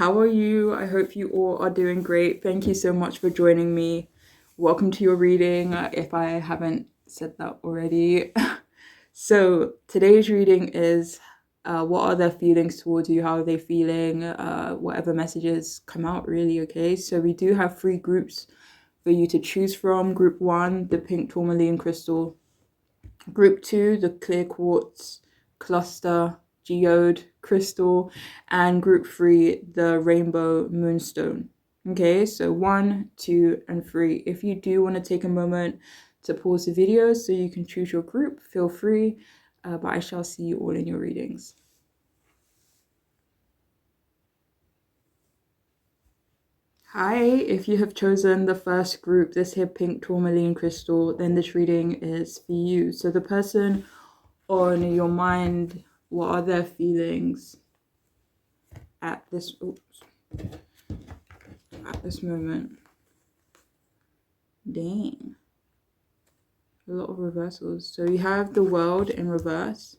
How are you? I hope you all are doing great. Thank you so much for joining me. Welcome to your reading, if I haven't said that already. So, today's reading is what are their feelings towards you? How are they feeling? Whatever messages come out, really, okay? So, we do have 3 groups for you to choose from. Group 1, the pink tourmaline crystal. Group 2, the clear quartz cluster geode crystal, and group 3, the rainbow moonstone. Okay, so 1, 2, and 3. If you do want to take a moment to pause the video so you can choose your group, feel free, but I shall see you all in your readings. Hi, if you have chosen the first group, this here pink tourmaline crystal, then this reading is for you. So the person on your mind, what are their feelings at this moment? Dang, a lot of reversals. So you have the World in reverse,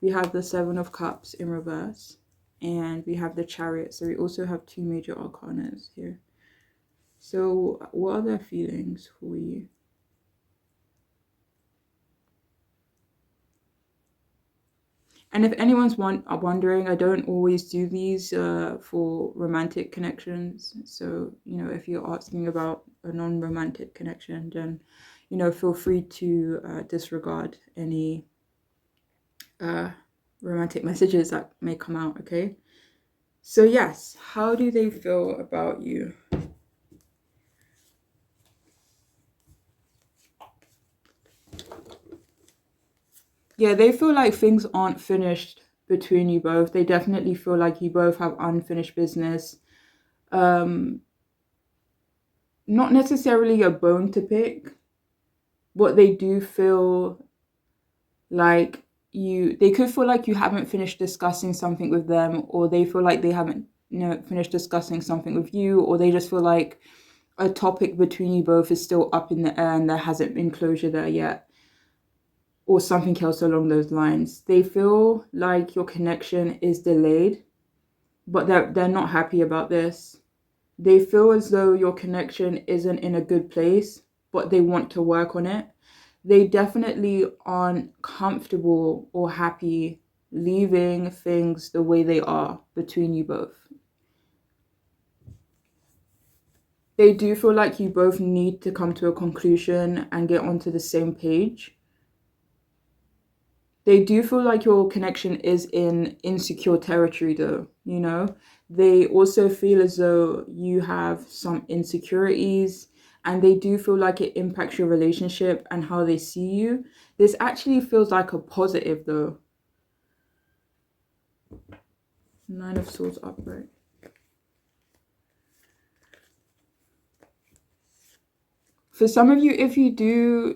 we have the 7 of Cups in reverse, and we have the Chariot. So we also have 2 major arcanas here. So what are their feelings for you? And if anyone's wondering, I don't always do these for romantic connections. So, if you're asking about a non-romantic connection, then, feel free to disregard any romantic messages that may come out, okay? So, yes, how do they feel about you? Yeah, they feel like things aren't finished between you both. They definitely feel like you both have unfinished business. Not necessarily a bone to pick, but they do feel like they could feel like you haven't finished discussing something with them, or they feel like they haven't finished discussing something with you, or they just feel like a topic between you both is still up in the air and there hasn't been closure there yet, or something else along those lines. They feel like your connection is delayed, but they're not happy about this. They feel as though your connection isn't in a good place, but they want to work on it. They definitely aren't comfortable or happy leaving things the way they are between you both. They do feel like you both need to come to a conclusion and get onto the same page. They do feel like your connection is in insecure territory though, They also feel as though you have some insecurities, and they do feel like it impacts your relationship and how they see you. This actually feels like a positive though. 9 of Swords upright. For some of you, if you do,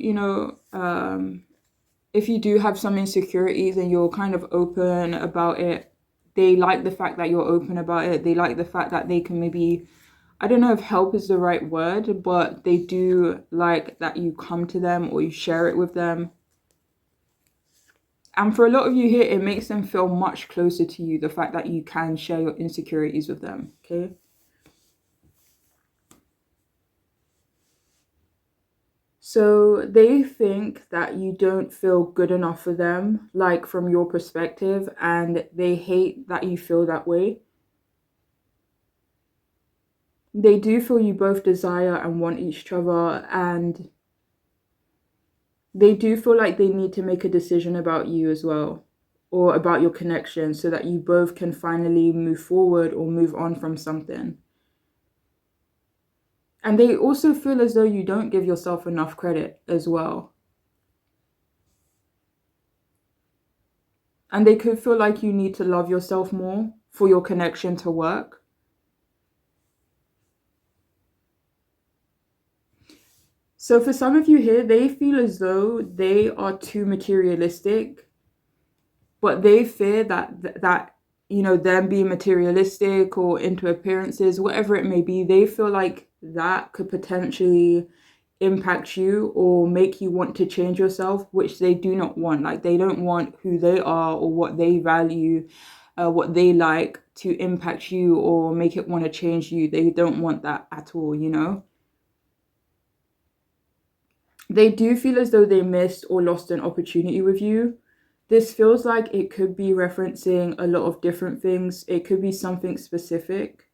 if you do have some insecurities and you're kind of open about it, they like the fact that you're open about it. They like the fact that they can maybe, I don't know if help is the right word, but they do like that you come to them or you share it with them. And for a lot of you here, it makes them feel much closer to you, the fact that you can share your insecurities with them, okay? So they think that you don't feel good enough for them, like from your perspective, and they hate that you feel that way. They do feel you both desire and want each other, and they do feel like they need to make a decision about you as well, or about your connection, so that you both can finally move forward or move on from something. And they also feel as though you don't give yourself enough credit as well. And they could feel like you need to love yourself more for your connection to work. So for some of you here, they feel as though they are too materialistic, but they fear that them being materialistic or into appearances, whatever it may be, they feel like that could potentially impact you or make you want to change yourself, which they do not want. Like, they don't want who they are or what they value what they like to impact you or make it want to change you. They don't want that at all, you know? They do feel as though they missed or lost an opportunity with you. This feels like it could be referencing a lot of different things. It could be something specific.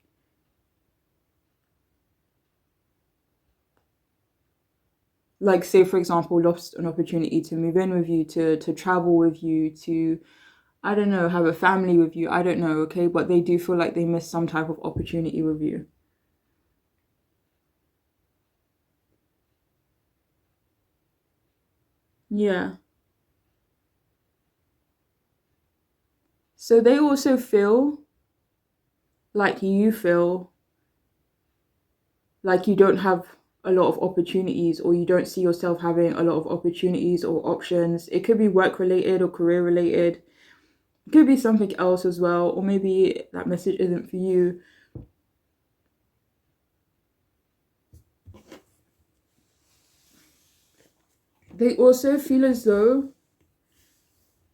Like, say, for example, lost an opportunity to move in with you, to travel with you, to, I don't know, have a family with you. I don't know, okay? But they do feel like they missed some type of opportunity with you. Yeah. So they also feel like you feel like you don't have a lot of opportunities, or you don't see yourself having a lot of opportunities or options. It could be work related or career related. It could be something else as well, or maybe that message isn't for you. They also feel as though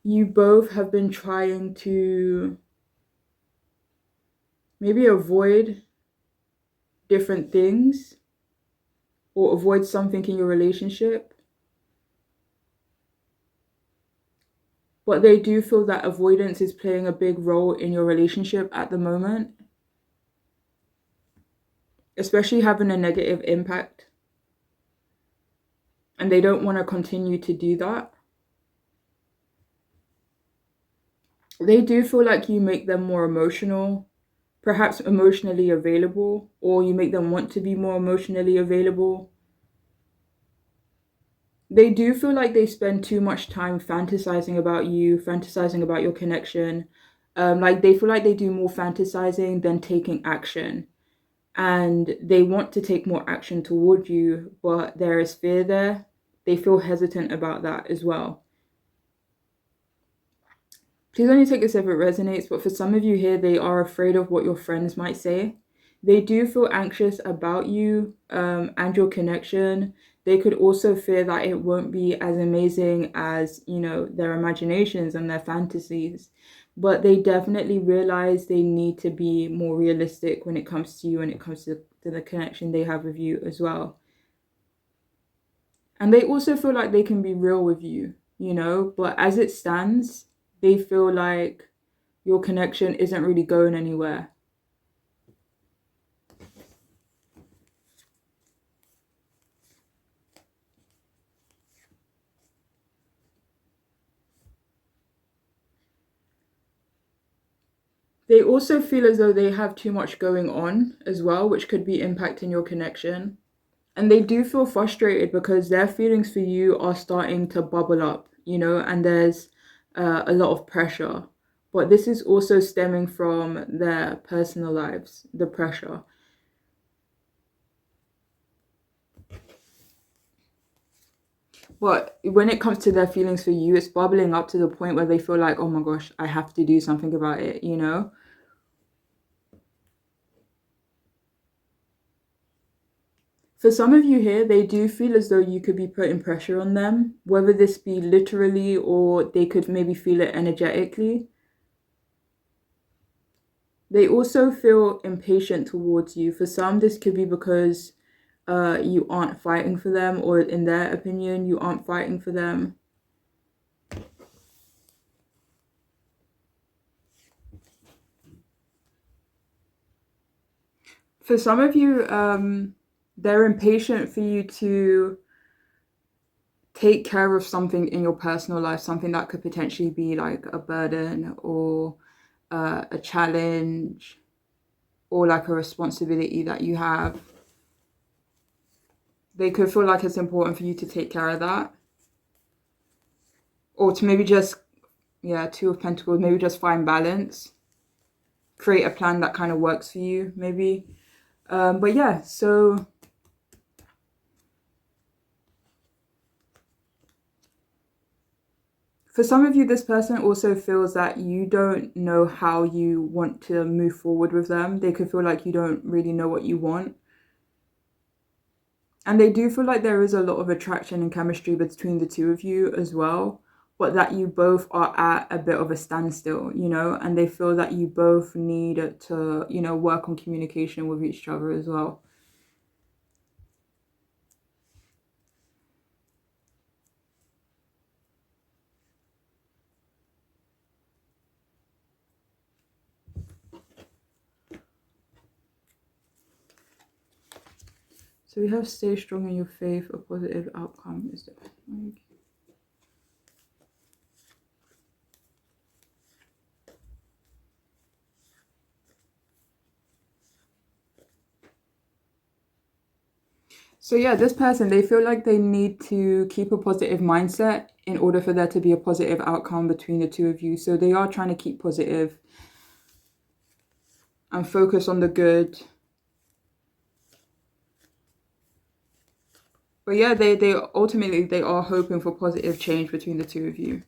you both have been trying to maybe avoid different things or avoid something in your relationship. But they do feel that avoidance is playing a big role in your relationship at the moment, especially having a negative impact. And they don't want to continue to do that. They do feel like you make them more emotional, perhaps emotionally available, or you make them want to be more emotionally available. They do feel like they spend too much time fantasizing about you, fantasizing about your connection. Like they feel like they do more fantasizing than taking action. And they want to take more action toward you, but there is fear there. They feel hesitant about that as well. Please only take this if it resonates, but for some of you here, they are afraid of what your friends might say. They do feel anxious about you and your connection. They could also fear that it won't be as amazing as, you know, their imaginations and their fantasies. But they definitely realize they need to be more realistic when it comes to you, when it comes to the connection they have with you as well. And they also feel like they can be real with you, you know, but as it stands, they feel like your connection isn't really going anywhere. They also feel as though they have too much going on as well, which could be impacting your connection. And they do feel frustrated because their feelings for you are starting to bubble up, you know, and there's a lot of pressure. But this is also stemming from their personal lives, the pressure. But when it comes to their feelings for you, it's bubbling up to the point where they feel like, oh my gosh, I have to do something about it, you know? For some of you here, they do feel as though you could be putting pressure on them, whether this be literally or they could maybe feel it energetically. They also feel impatient towards you. For some, this could be because you aren't fighting for them, or in their opinion, you aren't fighting for them. For some of you, they're impatient for you to take care of something in your personal life, something that could potentially be like a burden or a challenge or like a responsibility that you have. They could feel like it's important for you to take care of that. Or to maybe just, yeah, Two of Pentacles, maybe just find balance. Create a plan that kind of works for you, maybe. But yeah, so for some of you, this person also feels that you don't know how you want to move forward with them. They could feel like you don't really know what you want. And they do feel like there is a lot of attraction and chemistry between the two of you as well. but that you both are at a bit of a standstill, and they feel that you both need to, work on communication with each other as well. So we have stay strong in your faith, a positive outcome is the best. So yeah, this person, they feel like they need to keep a positive mindset in order for there to be a positive outcome between the two of you. So they are trying to keep positive and focus on the good. But yeah, they ultimately, they are hoping for positive change between the two of you.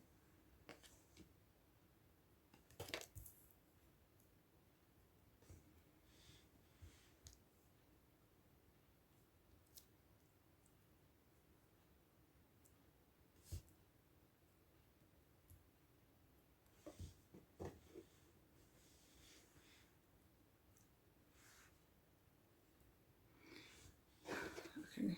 Okay.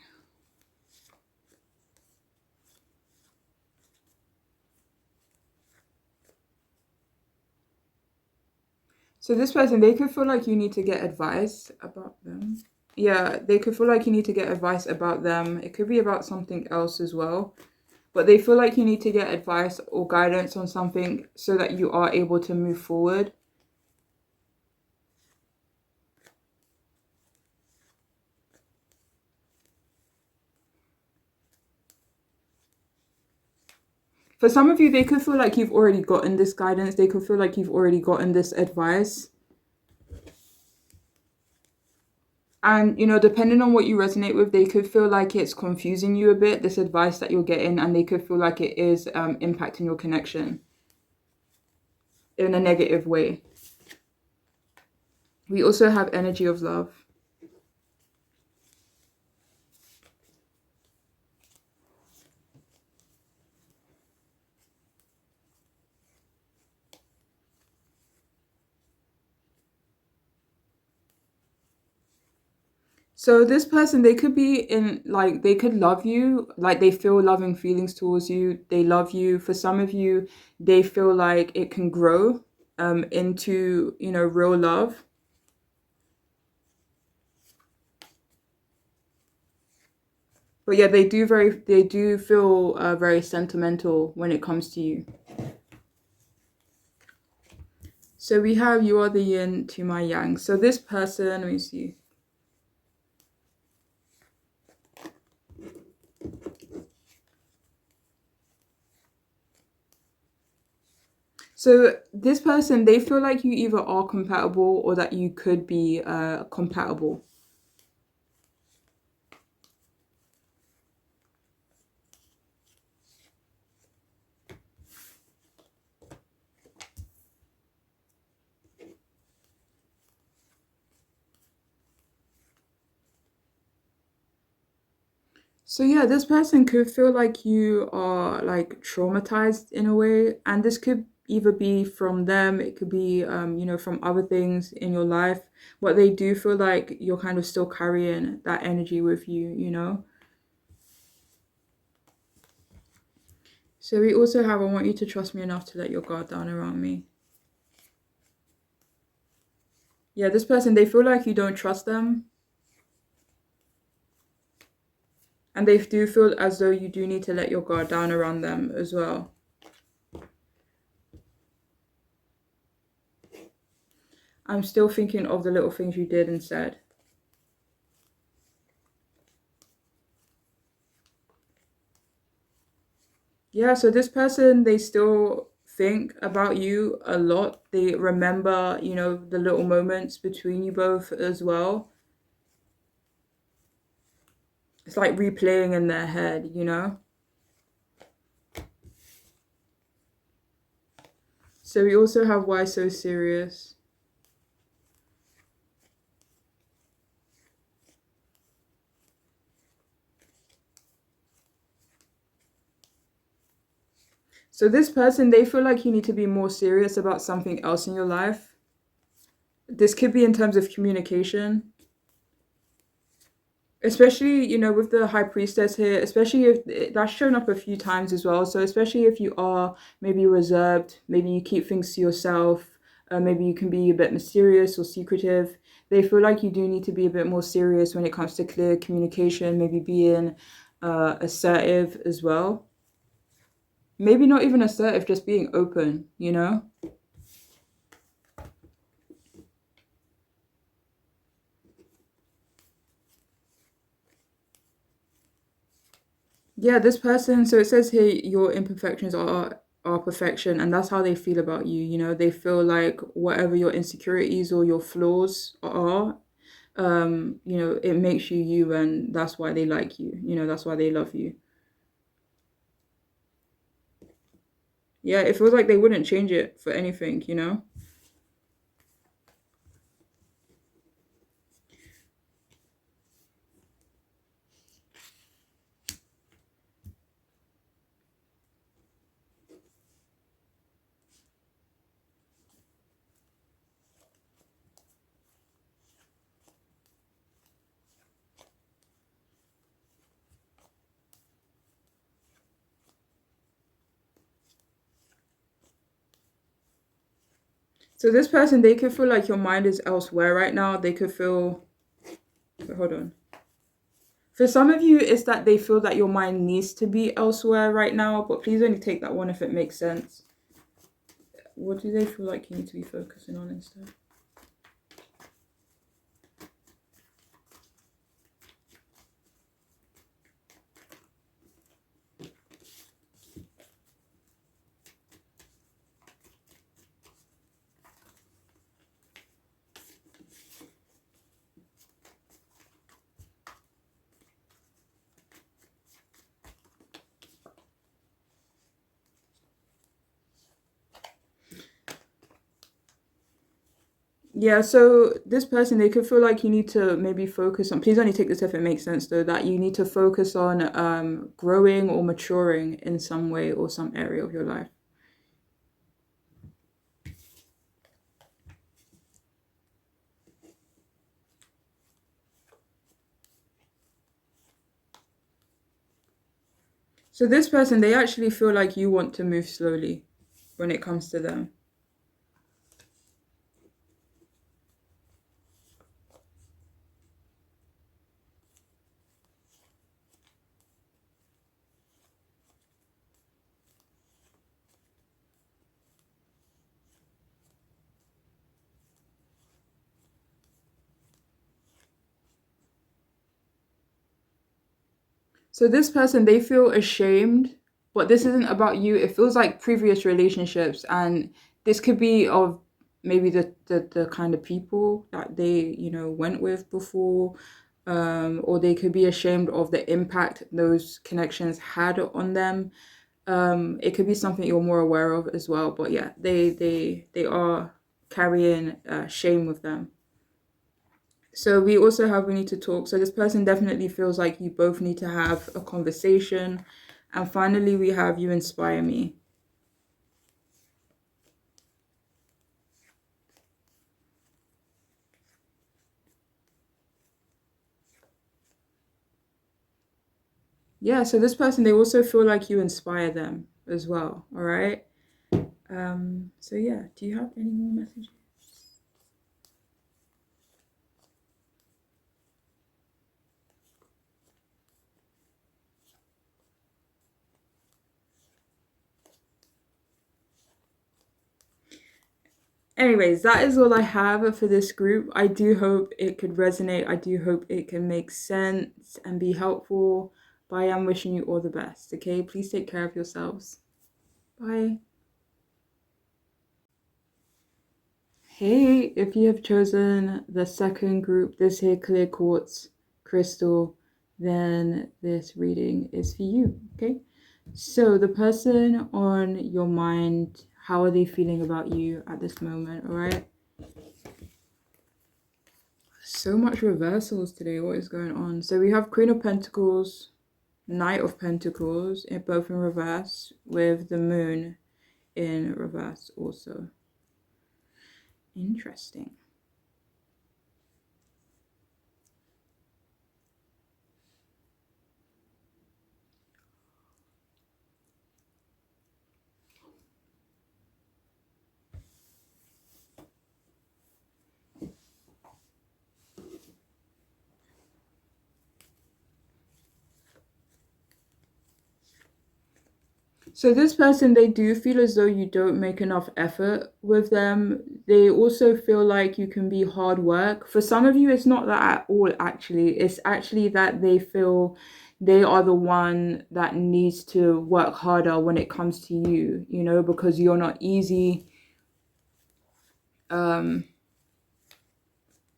So this person, they could feel like you need to get advice about them. Yeah, they could feel like you need to get advice about them. It could be about something else as well. But they feel like you need to get advice or guidance on something so that you are able to move forward. For some of you, they could feel like you've already gotten this guidance. They could feel like you've already gotten this advice. And, depending on what you resonate with, they could feel like it's confusing you a bit, this advice that you're getting, and they could feel like it is impacting your connection in a negative way. We also have energy of love. So this person, they could be in, like, they could love you, like they feel loving feelings towards you. They love you. For some of you, they feel like it can grow into, real love. But yeah, they do feel very sentimental when it comes to you. So we have you are the yin to my yang. So this person, let me see. So this person, they feel like you either are compatible or that you could be compatible. So yeah, this person could feel like you are like traumatized in a way, and this could either be from them, it could be from other things in your life, but they do feel like you're kind of still carrying that energy with you. So we also have, I want you to trust me enough to let your guard down around me. Yeah, this person, they feel like you don't trust them. And they do feel as though you do need to let your guard down around them as well. I'm still thinking of the little things you did and said. Yeah, so this person, they still think about you a lot. They remember, the little moments between you both as well. It's like replaying in their head. So we also have why so serious. So this person, they feel like you need to be more serious about something else in your life. This could be in terms of communication, especially, with the high priestess here, especially if that's shown up a few times as well. So especially if you are maybe reserved, maybe you keep things to yourself, maybe you can be a bit mysterious or secretive. They feel like you do need to be a bit more serious when it comes to clear communication, maybe being assertive as well. Maybe not even assertive, just being open. Yeah, this person, so it says here your imperfections are perfection, and that's how they feel about you. They feel like whatever your insecurities or your flaws are, it makes you you, and that's why they like you. That's why they love you. Yeah, it feels like they wouldn't change it for anything. So this person, they could feel like your mind is elsewhere right now. They could feel, wait, hold on. For some of you, it's that they feel that your mind needs to be elsewhere right now, but please only take that one if it makes sense. What do they feel like you need to be focusing on instead? Yeah, so this person, they could feel like you need to maybe focus on, please only take this if it makes sense though, that you need to focus on growing or maturing in some way or some area of your life. So this person, they actually feel like you want to move slowly when it comes to them. So this person, they feel ashamed, but this isn't about you. It feels like previous relationships, and this could be of maybe the kind of people that they, went with before, or they could be ashamed of the impact those connections had on them. It could be something you're more aware of as well, but yeah, they are carrying shame with them. So we also have we need to talk. So this person definitely feels like you both need to have a conversation. And finally, we have you inspire me. Yeah, so this person, they also feel like you inspire them as well. All right. So yeah, do you have any more messages? Anyways, that is all I have for this group. I do hope it could resonate. I do hope it can make sense and be helpful. But I am wishing you all the best, okay? Please take care of yourselves. Bye. Hey, if you have chosen the second group, this here clear quartz crystal, then this reading is for you, okay? So the person on your mind, how are they feeling about you at this moment, all right? So much reversals today. What is going on? So we have Queen of Pentacles, Knight of Pentacles, both in reverse, with the Moon in reverse also. Interesting. So this person, they do feel as though you don't make enough effort with them. They also feel like you can be hard work. For some of you, it's not that at all, actually. It's actually that they feel they are the one that needs to work harder when it comes to you, you know, because you're not easy.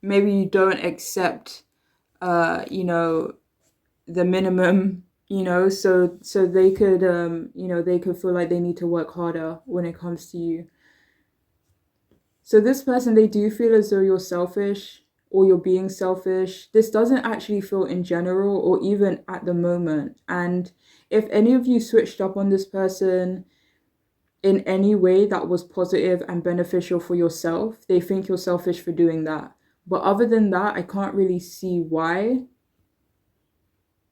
Maybe you don't accept, you know, the minimum, you know, so they could you know, they could feel like they need to work harder when it comes to you. So this person, they do feel as though you're selfish or you're being selfish. This doesn't actually feel in general or even at the moment. And if any of you switched up on this person in any way that was positive and beneficial for yourself, they think you're selfish for doing that. But other than that, I can't really see why.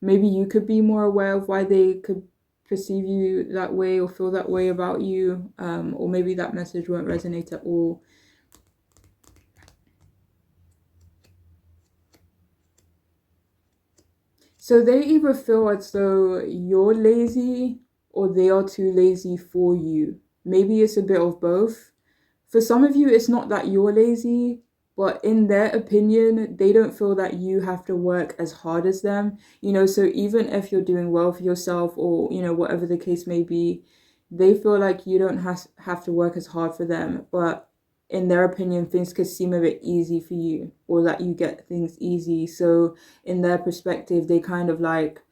Maybe you could be more aware of why they could perceive you that way or feel that way about you, or maybe that message won't resonate at all. So they either feel as though you're lazy or they are too lazy for you. Maybe it's a bit of both. For some of you, it's not that you're lazy, but in their opinion, they don't feel that you have to work as hard as them. You know, so even if you're doing well for yourself or, you know, whatever the case may be, they feel like you don't have to work as hard for them. But in their opinion, things could seem a bit easy for you or that you get things easy. So in their perspective, they kind of like,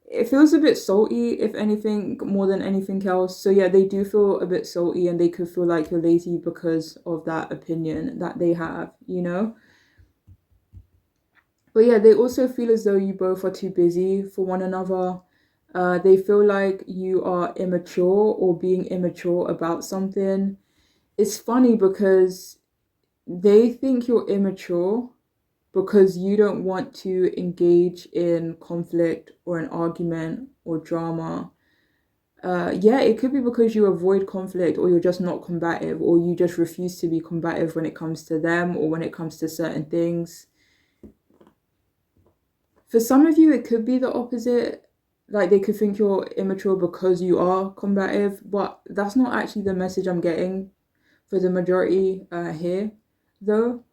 it feels a bit salty, if anything, more than anything else. So yeah, they do feel a bit salty and they could feel like you're lazy because of that opinion that they have, you know? But yeah, they also feel as though you both are too busy for one another. They feel like you are immature or being immature about something. It's funny because they think you're immature because you don't want to engage in conflict or an argument or drama. Yeah, it could be because you avoid conflict or you're just not combative or you just refuse to be combative when it comes to them or when it comes to certain things. For some of you, it could be the opposite. Like they could think you're immature because you are combative, but that's not actually the message I'm getting for the majority here, though.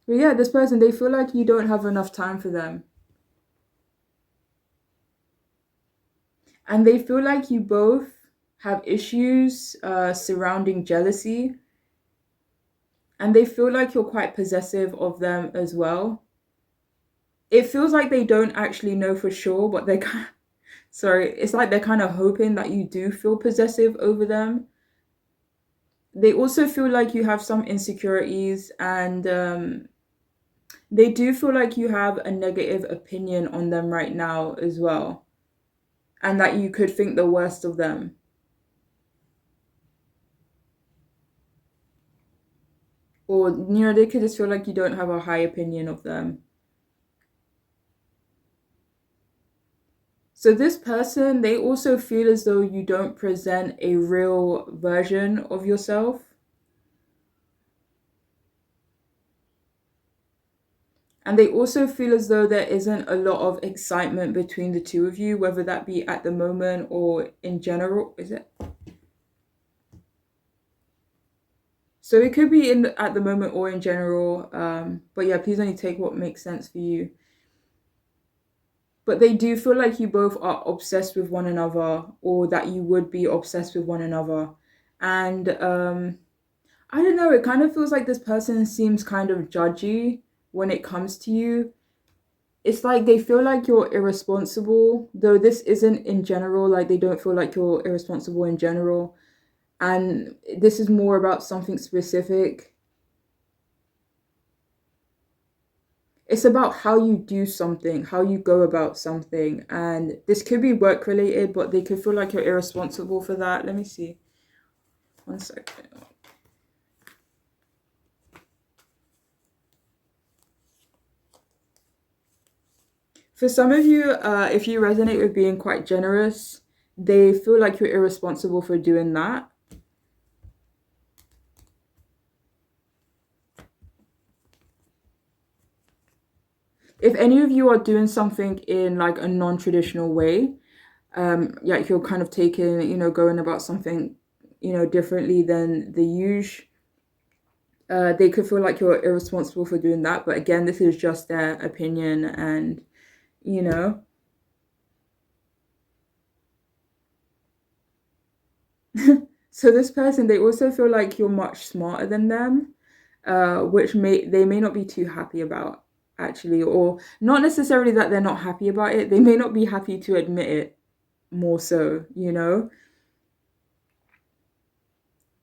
But yeah, this person, they feel like you don't have enough time for them. And they feel like you both have issues surrounding jealousy. And they feel like you're quite possessive of them as well. It feels like they don't actually know for sure, but they're kind of, sorry, it's like they're kind of hoping that you do feel possessive over them. They also feel like you have some insecurities and they do feel like you have a negative opinion on them right now as well. And that you could think the worst of them. Or, you know, they could just feel like you don't have a high opinion of them. So this person, they also feel as though you don't present a real version of yourself. And they also feel as though there isn't a lot of excitement between the two of you, whether that be at the moment or in general. Is it? So it could be at the moment or in general. But yeah, please only take what makes sense for you. But they do feel like you both are obsessed with one another or that you would be obsessed with one another. And I don't know, it kind of feels like this person seems kind of judgy when it comes to you. It's like they feel like you're irresponsible, though this isn't in general, like they don't feel like you're irresponsible in general. And this is more about something specific. It's about how you do something, how you go about something. And this could be work related, but they could feel like you're irresponsible for that. Let me see. One second. For some of you, if you resonate with being quite generous, they feel like you're irresponsible for doing that. If any of you are doing something in like a non-traditional way, like you're kind of taking, going about something, differently than the usual, they could feel like you're irresponsible for doing that. But again, this is just their opinion, and you know. So this person, they also feel like you're much smarter than them, which they may not be too happy about, actually, or not necessarily that they're not happy about it. They may not be happy to admit it, more so.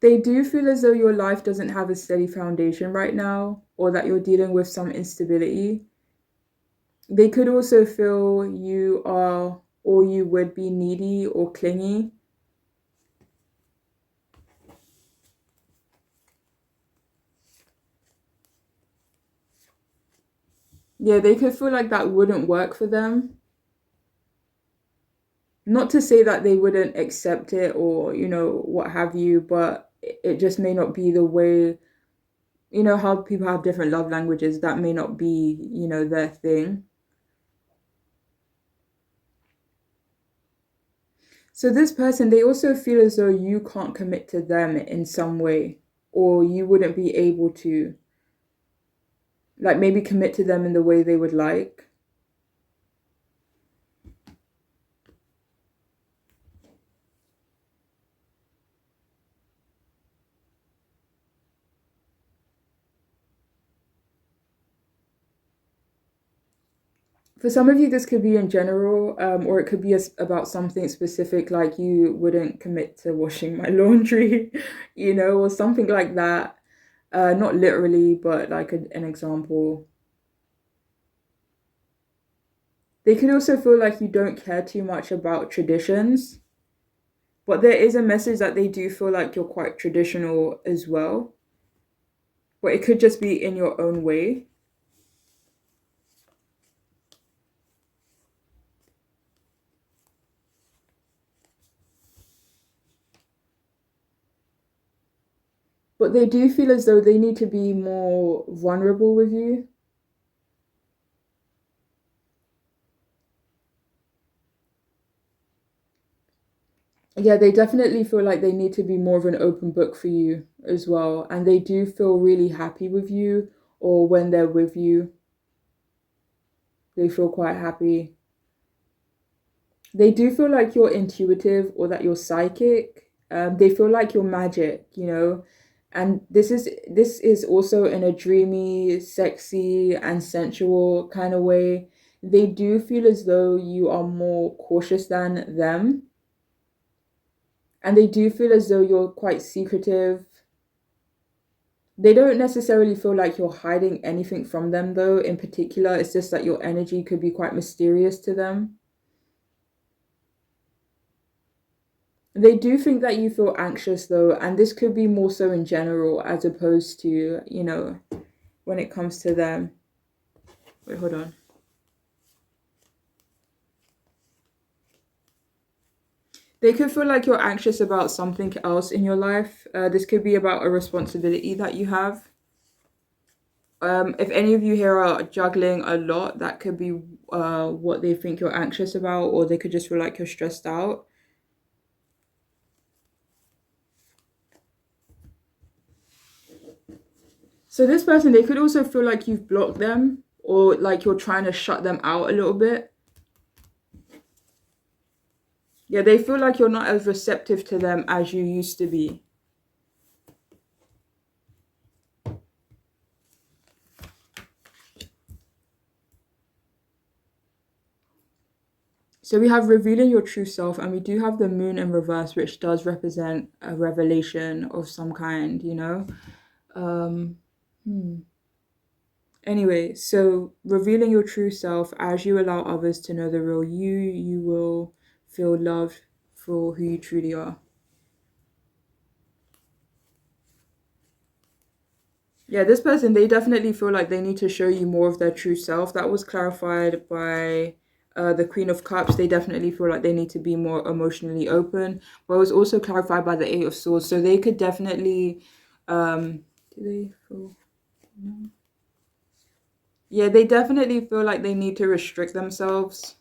They do feel as though your life doesn't have a steady foundation right now, or that you're dealing with some instability. They could also feel you are, or you would be, needy or clingy. Yeah, they could feel like that wouldn't work for them. Not to say that they wouldn't accept it, or, what have you, but it just may not be the way, how people have different love languages. That may not be, their thing. So this person, they also feel as though you can't commit to them in some way, or you wouldn't be able to, like, maybe commit to them in the way they would like. For some of you, this could be in general, or it could be about something specific, like you wouldn't commit to washing my laundry, or something like that. Not literally, but like an example. They could also feel like you don't care too much about traditions, but there is a message that they do feel like you're quite traditional as well. But it could just be in your own way. But they do feel as though they need to be more vulnerable with you. Yeah, they definitely feel like they need to be more of an open book for you as well. And they do feel really happy with you, or when they're with you, they feel quite happy. They do feel like you're intuitive, or that you're psychic. They feel like you're magic. And this is also in a dreamy, sexy, and sensual kind of way. They do feel as though you are more cautious than them, and they do feel as though you're quite secretive. They don't necessarily feel like you're hiding anything from them, though, in particular. It's just that your energy could be quite mysterious to them. They do think that you feel anxious, though, and this could be more so in general as opposed to, when it comes to them. Wait, hold on. They could feel like you're anxious about something else in your life. This could be about a responsibility that you have. If any of you here are juggling a lot, that could be what they think you're anxious about, or they could just feel like you're stressed out. So this person, they could also feel like you've blocked them, or like you're trying to shut them out a little bit. Yeah, they feel like you're not as receptive to them as you used to be. So we have revealing your true self, and we do have the moon in reverse, which does represent a revelation of some kind. Um, hmm. Anyway, so revealing your true self as you allow others to know the real you, you will feel loved for who you truly are. Yeah, this person, they definitely feel like they need to show you more of their true self. That was clarified by the Queen of Cups. They definitely feel like they need to be more emotionally open. But it was also clarified by the Eight of Swords. So they could definitely, do they feel, no. Yeah, they definitely feel like they need to restrict themselves.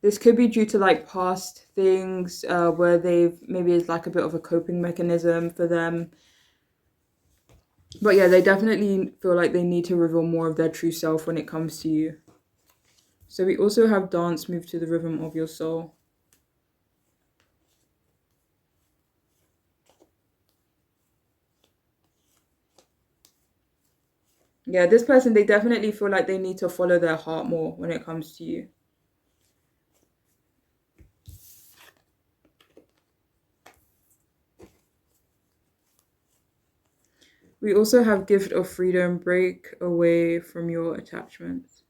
This could be due to like past things where they've maybe it's like a bit of a coping mechanism for them. But yeah, they definitely feel like they need to reveal more of their true self when it comes to you. So we also have dance move to the rhythm of your soul. Yeah, this person, they definitely feel like they need to follow their heart more when it comes to you. We also have gift of freedom, break away from your attachments.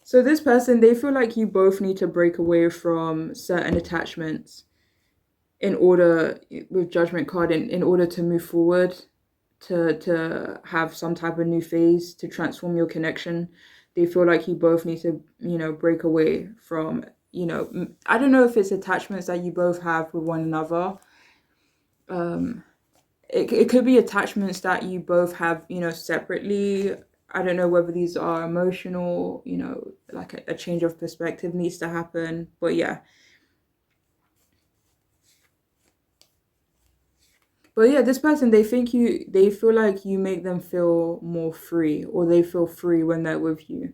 So this person, they feel like you both need to break away from certain attachments in order, with judgment card, in order to move forward, to have some type of new phase, to transform your connection. They feel like you both need to, break away from, I don't know if it's attachments that you both have with one another. um it could be attachments that you both have, separately. I don't know whether these are emotional, like a change of perspective needs to happen. But yeah. But yeah, this person, they feel like you make them feel more free, or they feel free when they're with you.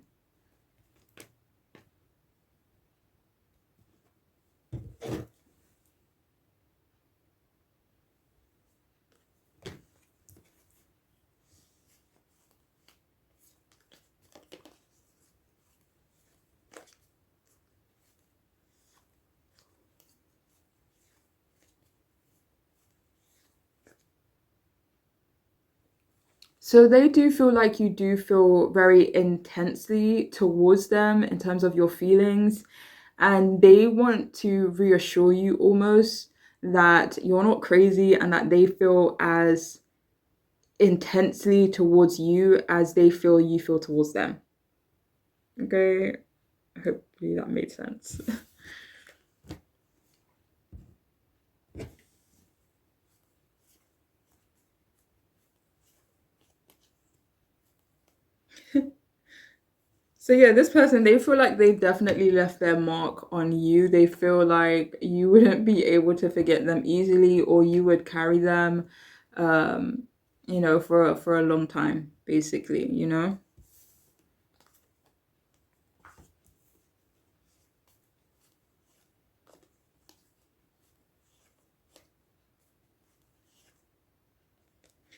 So they do feel like you do feel very intensely towards them in terms of your feelings, and they want to reassure you almost that you're not crazy, and that they feel as intensely towards you as they feel you feel towards them. Okay, hopefully that made sense. So yeah, this person, they feel like they've definitely left their mark on you. They feel like you wouldn't be able to forget them easily, or you would carry them, um, for a long time, basically.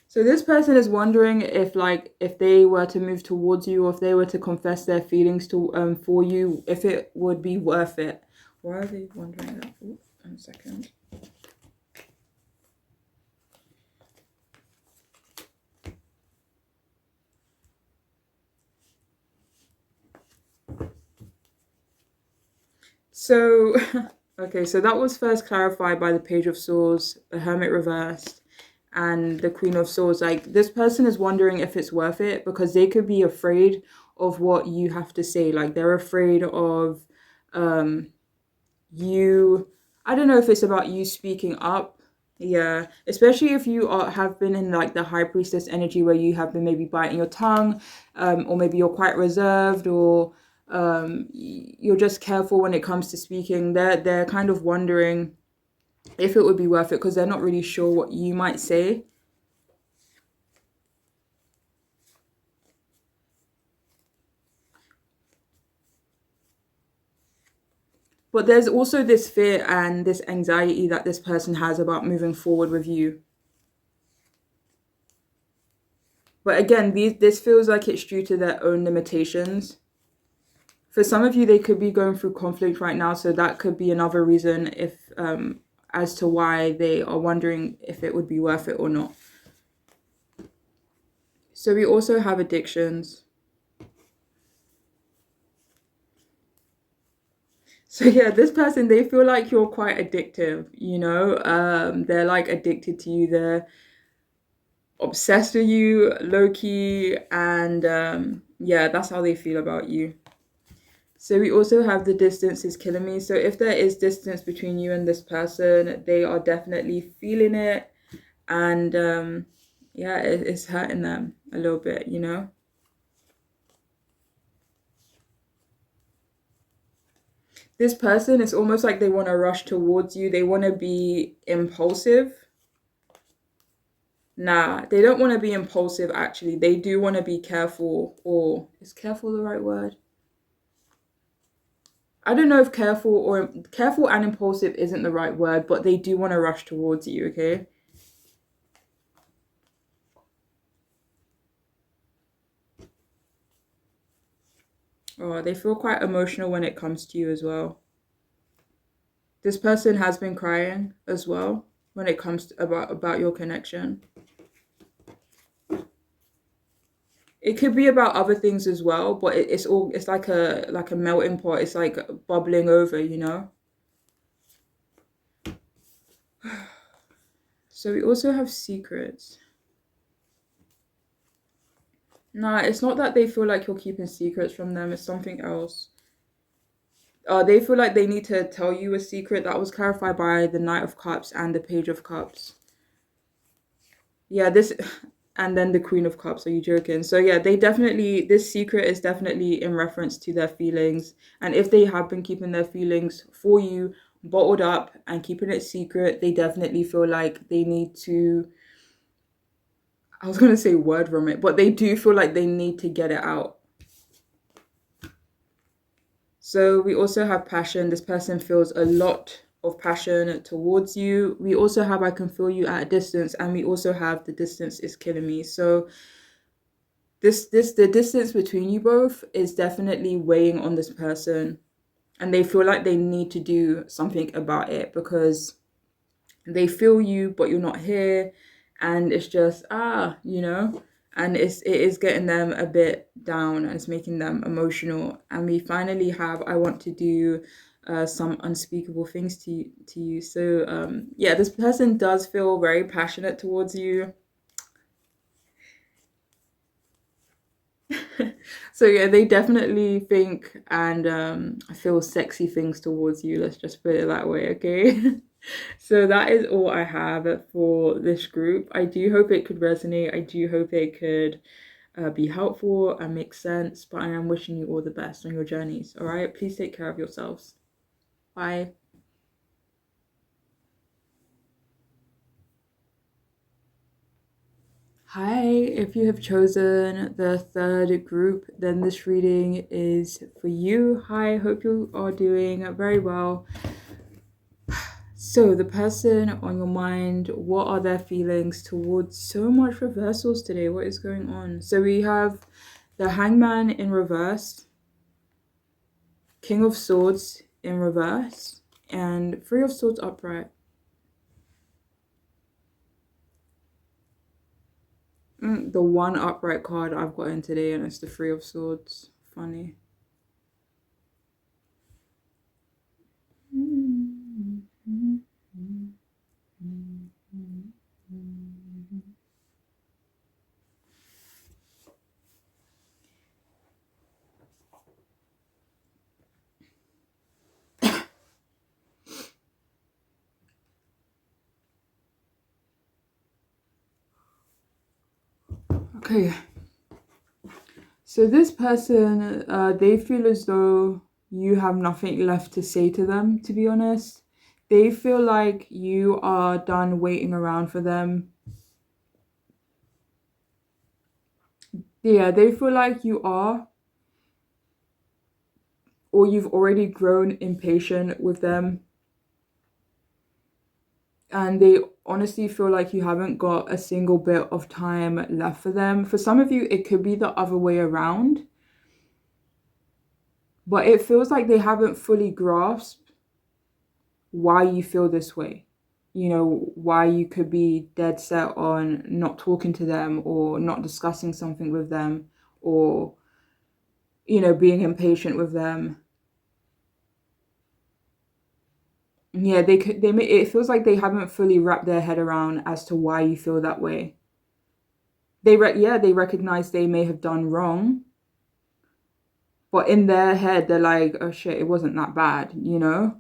So this person is wondering if, like, if they were to move towards you, or if they were to confess their feelings to for you, if it would be worth it. Why are they wondering that? Oops, 1 second. So, okay, so that was first clarified by the Page of Swords, the Hermit reversed, and the Queen of Swords. Like, this person is wondering if it's worth it, because they could be afraid of what you have to say. Like, they're afraid of um, you. I don't know if it's about you speaking up. Yeah, especially if you have been in like the High Priestess energy, where you have been maybe biting your tongue, or maybe you're quite reserved, or you're just careful when it comes to speaking. They're kind of wondering if it would be worth it, because they're not really sure what you might say. But there's also this fear and this anxiety that this person has about moving forward with you. But again, this feels like it's due to their own limitations. For some of you, they could be going through conflict right now, so that could be another reason if as to why they are wondering if it would be worth it or not. So we also have addictions. So yeah, this person, they feel like you're quite addictive, you know? They're like addicted to you. They're obsessed with you, low key, and yeah, that's how they feel about you. So we also have the distance is killing me. So if there is distance between you and this person, they are definitely feeling it, and yeah, it's hurting them a little bit, you know? This person, it's almost like they want to rush towards you. They want to be impulsive. Nah, they don't want to be impulsive, actually. They do want to be careful, or is careful the right word? I don't know if careful and impulsive isn't the right word, but they do want to rush towards you, okay? Oh, they feel quite emotional when it comes to you as well. This person has been crying as well when it comes to, about your connection. It could be about other things as well, but it's like a melting pot. It's like bubbling over, you know? So we also have secrets. Nah, it's not that they feel like you're keeping secrets from them, it's something else. They feel like they need to tell you a secret. That was clarified by the Knight of Cups and the Page of Cups. Yeah, this, and then the Queen of Cups. Are you joking? So yeah, this secret is definitely in reference to their feelings. And if they have been keeping their feelings for you bottled up and keeping it secret, they definitely feel like they need to, I was going to say word vomit, but they do feel like they need to get it out. So we also have passion. This person feels a lot of passion towards you. We also have I can feel you at a distance, and we also have the distance is killing me. So the distance between you both is definitely weighing on this person, and they feel like they need to do something about it because they feel you but you're not here, and it's just you know, and it is getting them a bit down and it's making them emotional. And we finally have I want to do some unspeakable things to you. So yeah, this person does feel very passionate towards you. So yeah, they definitely think and feel sexy things towards you. Let's just put it that way, okay? So that is all I have for this group. I do hope it could resonate. I do hope it could be helpful and make sense. But I am wishing you all the best on your journeys. All right, please take care of yourselves. Bye. Hi, if you have chosen the third group, then this reading is for you. Hi, hope you are doing very well. So, the person on your mind, what are their feelings towards so much reversals today? What is going on? So, we have the Hangman in reverse, King of Swords in reverse, and Three of Swords upright. The one upright card I've gotten today, and it's the Three of Swords. Funny. Okay. So this person, they feel as though you have nothing left to say to them, to be honest. They feel like you are done waiting around for them. Yeah, they feel like you are, or you've already grown impatient with them. and they honestly feel like you haven't got a single bit of time left for them. For some of you, it could be the other way around, but it feels like they haven't fully grasped why you feel this way. You know, why you could be dead set on not talking to them or not discussing something with them, or, you know, being impatient with them. Yeah, it feels like they haven't fully wrapped their head around as to why you feel that way. They recognize they may have done wrong, but in their head they're like, oh shit, it wasn't that bad, you know?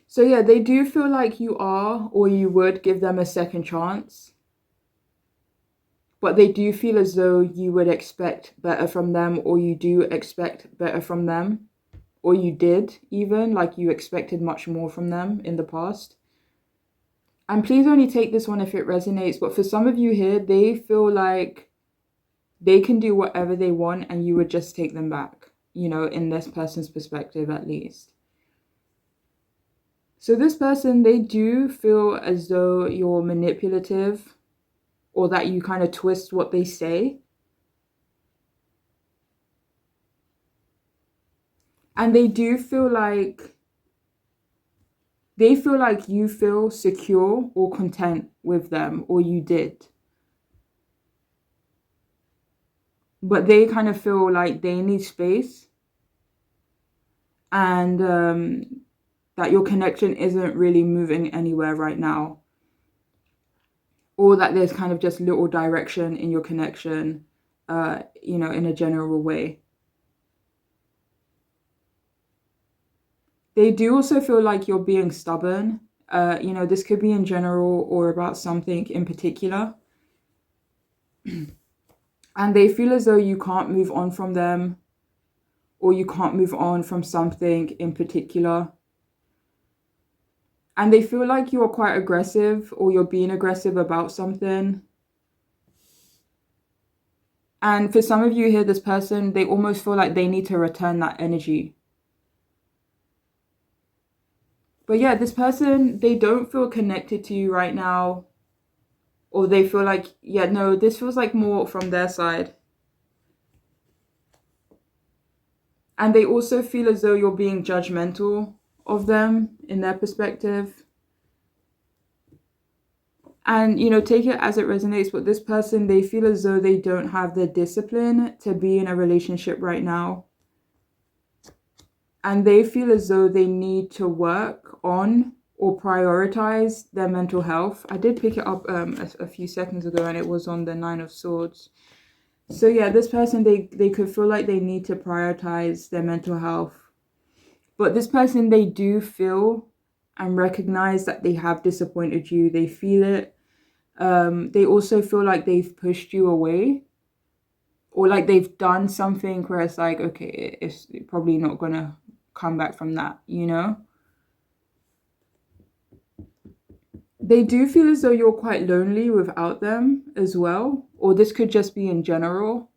So yeah, they do feel like you are, or you would give them a second chance, but they do feel as though you would expect better from them, or you do expect better from them, or you did even, like you expected much more from them in the past. And please only take this one if it resonates, but for some of you here, they feel like they can do whatever they want and you would just take them back, you know, in this person's perspective at least. So this person, they do feel as though you're manipulative, or that you kind of twist what they say. And they feel like you feel secure or content with them, or you did. But they kind of feel like they need space, and that your connection isn't really moving anywhere right now, or that there's kind of just little direction in your connection, you know, in a general way. They do also feel like you're being stubborn. You know, this could be in general or about something in particular. And they feel as though you can't move on from them, or you can't move on from something in particular. And they feel like you're quite aggressive, or you're being aggressive about something. And for some of you here, this person, they almost feel like they need to return that energy. But yeah, this person, they don't feel connected to you right now. Or they feel like, yeah, no, this feels like more from their side. And they also feel as though you're being judgmental of them in their perspective. And, you know, take it as it resonates, but this person, they feel as though they don't have the discipline to be in a relationship right now. And they feel as though they need to work on or prioritize their mental health. I did pick it up a few seconds ago, and it was on the 9 of Swords. So yeah, this person, they could feel like they need to prioritize their mental health. But this person, they do feel and recognize that they have disappointed you. They feel it. They also feel like they've pushed you away, or like they've done something where it's like, okay, it's probably not gonna come back from that, you know? They do feel as though you're quite lonely without them as well, or this could just be in general.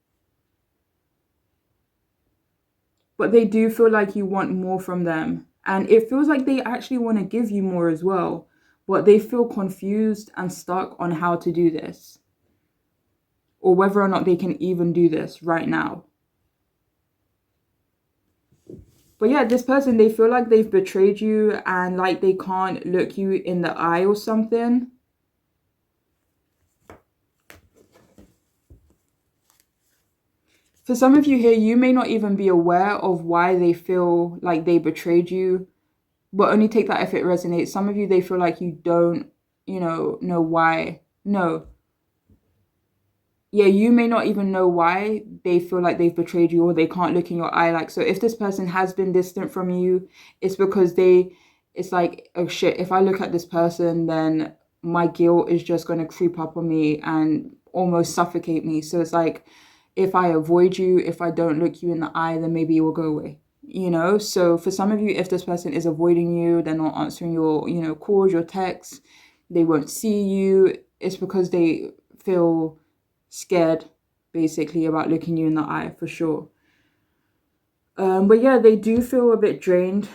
But they do feel like you want more from them. And it feels like they actually want to give you more as well, but they feel confused and stuck on how to do this, or whether or not they can even do this right now. But yeah, this person, they feel like they've betrayed you, and like they can't look you in the eye or something. For some of you here, you may not even be aware of why they feel like they betrayed you, but only take that if it resonates. Some of you, they feel like you don't, you know why. No. Yeah, you may not even know why they feel like they've betrayed you, or they can't look in your eye. Like, so if this person has been distant from you, it's because it's like, oh shit, if I look at this person, then my guilt is just going to creep up on me and almost suffocate me. So it's like, if I avoid you, if I don't look you in the eye, then maybe it will go away, you know? So for some of you, if this person is avoiding you, they're not answering your, you know, calls, your texts, they won't see you, it's because they feel scared, basically, about looking you in the eye, for sure. But yeah, they do feel a bit drained.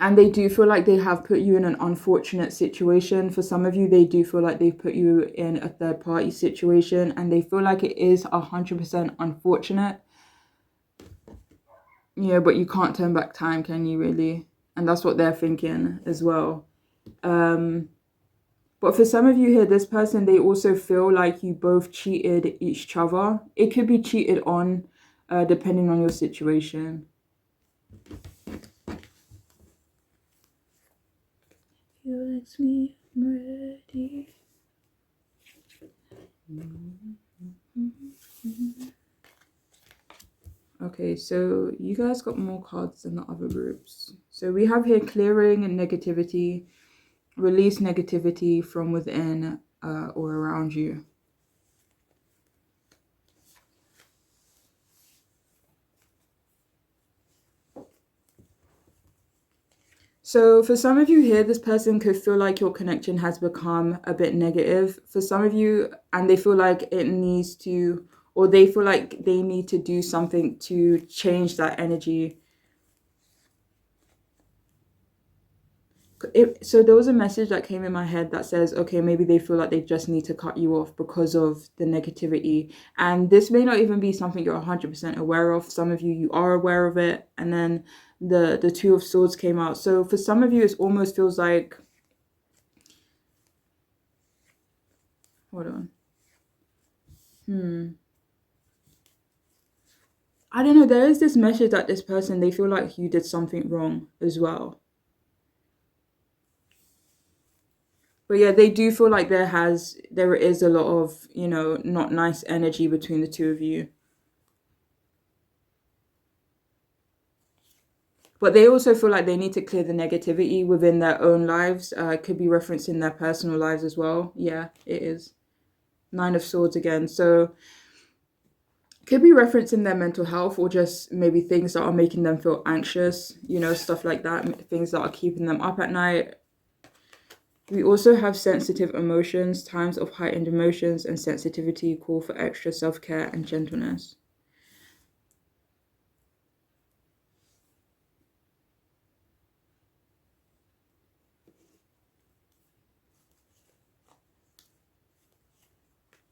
And they do feel like they have put you in an unfortunate situation. For some of you, they do feel like they've put you in a third party situation, and they feel like it is 100% unfortunate. Yeah, but you can't turn back time, can you really? And that's what they're thinking as well. But for some of you here, this person, they also feel like you both cheated each other. It could be cheated on, depending on your situation. You like me, I'm ready. Okay, so you guys got more cards than the other groups. So we have here clearing and negativity, release negativity from within or around you. So for some of you here, this person could feel like your connection has become a bit negative. For some of you, and they feel like it needs to, or they feel like they need to do something to change that energy. So there was a message that came in my head that says, okay, maybe they feel like they just need to cut you off because of the negativity. And this may not even be something you're 100% aware of. Some of you, you are aware of it. And then the Two of Swords came out. So for some of you, it almost feels like, hold on. I don't know. There is this message that this person, they feel like you did something wrong as well. But yeah, they do feel like there is a lot of, not nice energy between the two of you. But they also feel like they need to clear the negativity within their own lives. It could be referencing their personal lives as well. Yeah, it is. Nine of Swords again. So could be referencing their mental health, or just maybe things that are making them feel anxious, stuff like that, things that are keeping them up at night. We also have sensitive emotions, times of heightened emotions and sensitivity call for extra self-care and gentleness.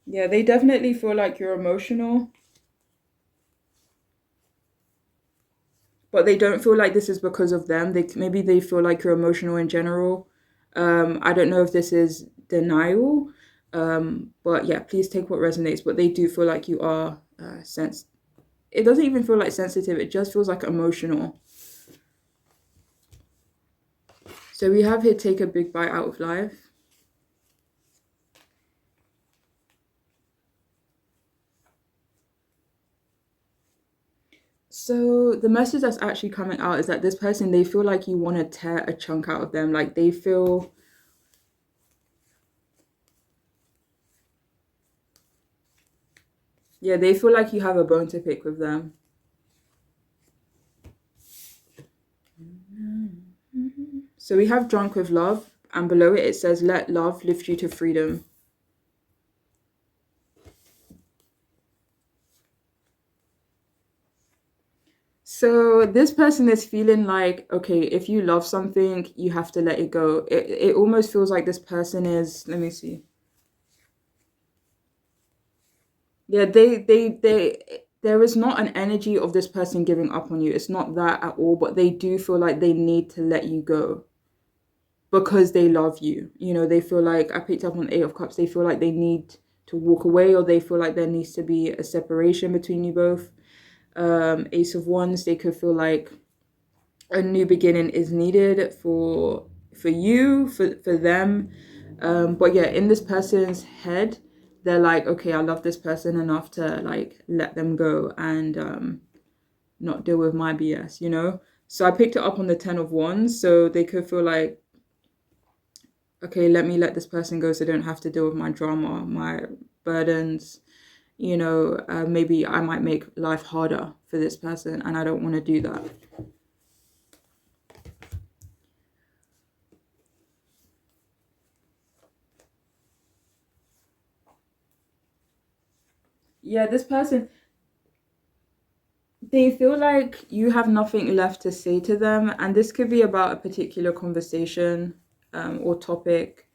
Yeah, they definitely feel like you're emotional, but they don't feel like this is because of them. Maybe they feel like you're emotional in general. I don't know if this is denial, but yeah, please take what resonates. But they do feel like you are It doesn't even feel like sensitive. It just feels like emotional. So we have here take a big bite out of life. So the message that's actually coming out is that this person, they feel like you want to tear a chunk out of them. Like they feel, yeah, they feel like you have a bone to pick with them. So we have drunk with love, and below it, it says, let love lift you to freedom. So this person is feeling like, okay, if you love something, you have to let it go. It almost feels like this person is, let me see. Yeah, there is not an energy of this person giving up on you. It's not that at all, but they do feel like they need to let you go because they love you. They feel like, I picked up on Eight of Cups, they feel like they need to walk away, or they feel like there needs to be a separation between you both. Ace of Wands, they could feel like a new beginning is needed for you, for them. But yeah, in this person's head, they're like, okay, I love this person enough to like let them go and not deal with my BS. So I picked it up on the Ten of Wands, so they could feel like, okay, let me let this person go so I don't have to deal with my drama, my burdens. Maybe I might make life harder for this person, and I don't want to do that. Yeah, this person, They feel like you have nothing left to say to them, and this could be about a particular conversation or topic.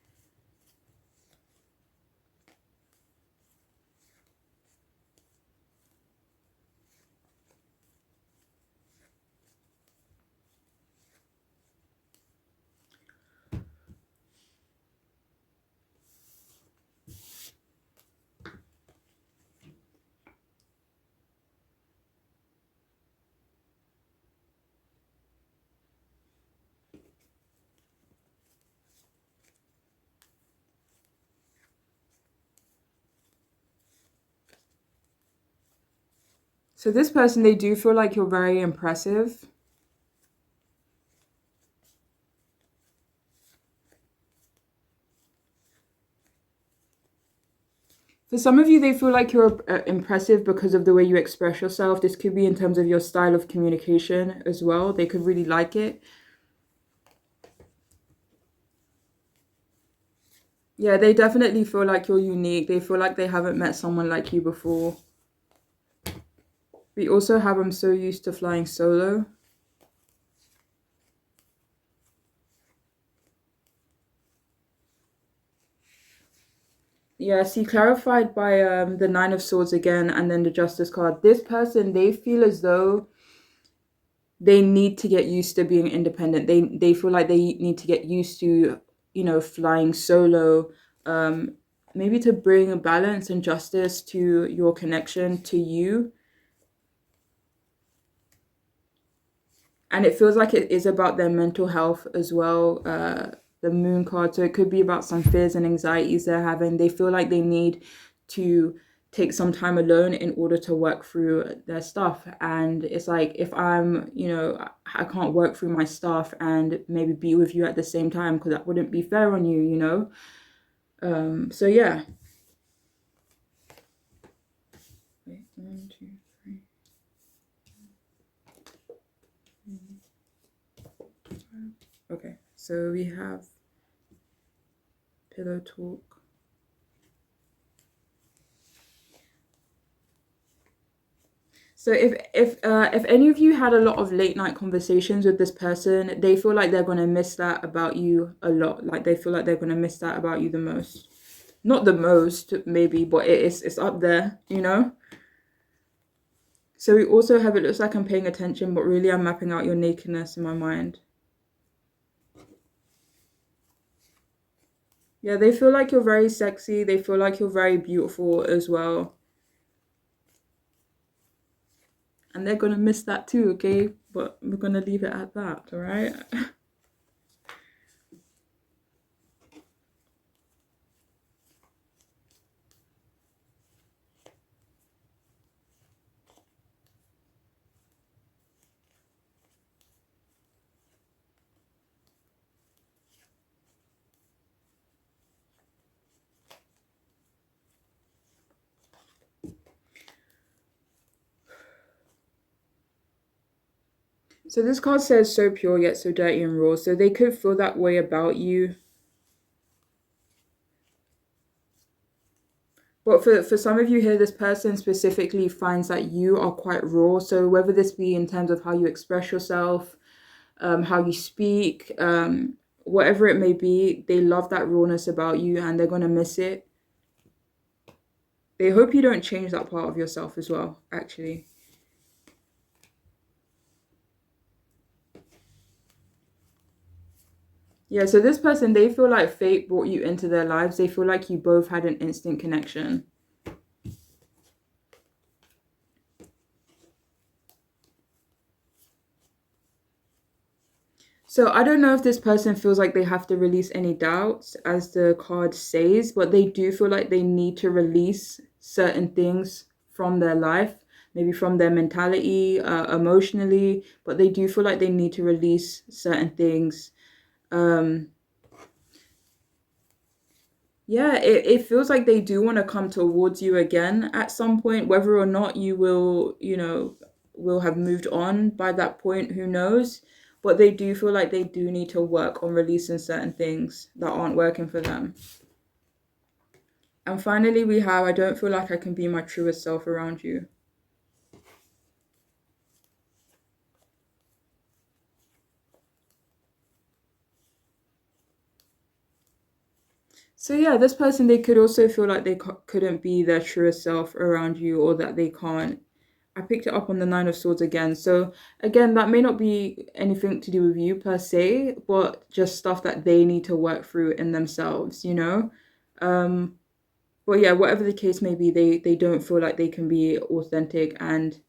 So this person, they do feel like you're very impressive. For some of you, they feel like you're impressive because of the way you express yourself. This could be in terms of your style of communication as well. They could really like it. Yeah, they definitely feel like you're unique. They feel like they haven't met someone like you before. We also have them so used to flying solo. Yeah, see, clarified by the Nine of Swords again, and then the Justice card. This person, they feel as though they need to get used to being independent. They feel like they need to get used to, flying solo. Um, Maybe to bring a balance and justice to your connection to you. And it feels like it is about their mental health as well. The Moon card, so it could be about some fears and anxieties they're having. They feel like they need to take some time alone in order to work through their stuff. And it's like, if I can't work through my stuff and maybe be with you at the same time, because that wouldn't be fair on you. So yeah. Wait, 1, 2, 3, 4, 5. Okay, so we have pillow talk. So if any of you had a lot of late night conversations with this person, they feel like they're gonna miss that about you a lot. Like they feel like they're gonna miss that about you the most. Not the most, maybe, but it's up there. So we also have, it looks like I'm paying attention, but really I'm mapping out your nakedness in my mind. Yeah, they feel like you're very sexy. They feel like you're very beautiful as well. And they're gonna miss that too, okay? But we're gonna leave it at that, all right? So this card says so pure yet so dirty and raw. So they could feel that way about you. But for some of you here, this person specifically finds that you are quite raw. So whether this be in terms of how you express yourself, how you speak, whatever it may be, they love that rawness about you and they're going to miss it. They hope you don't change that part of yourself as well, actually. Yeah, so this person, they feel like fate brought you into their lives. They feel like you both had an instant connection. So I don't know if this person feels like they have to release any doubts, as the card says, but they do feel like they need to release certain things from their life, maybe from their mentality, emotionally, but they do feel like they need to release certain things. Um, yeah, it feels like they do want to come towards you again at some point, whether or not you will have moved on by that point, who knows? But they do feel like they do need to work on releasing certain things that aren't working for them. And finally, we have, I don't feel like I can be my truest self around you. So yeah, this person, they could also feel like they couldn't be their truest self around you, or that they can't. I picked it up on the Nine of Swords again. So again, that may not be anything to do with you per se, but just stuff that they need to work through in themselves, you know? Um, but yeah, whatever the case may be, they don't feel like they can be authentic, and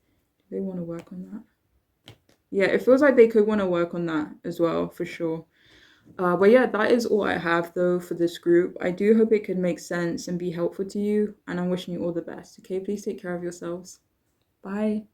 they want to work on that. Yeah, it feels like they could want to work on that as well, for sure. But yeah, that is all I have though for this group. I do hope it could make sense and be helpful to you, and I'm wishing you all the best. Okay, please take care of yourselves. Bye.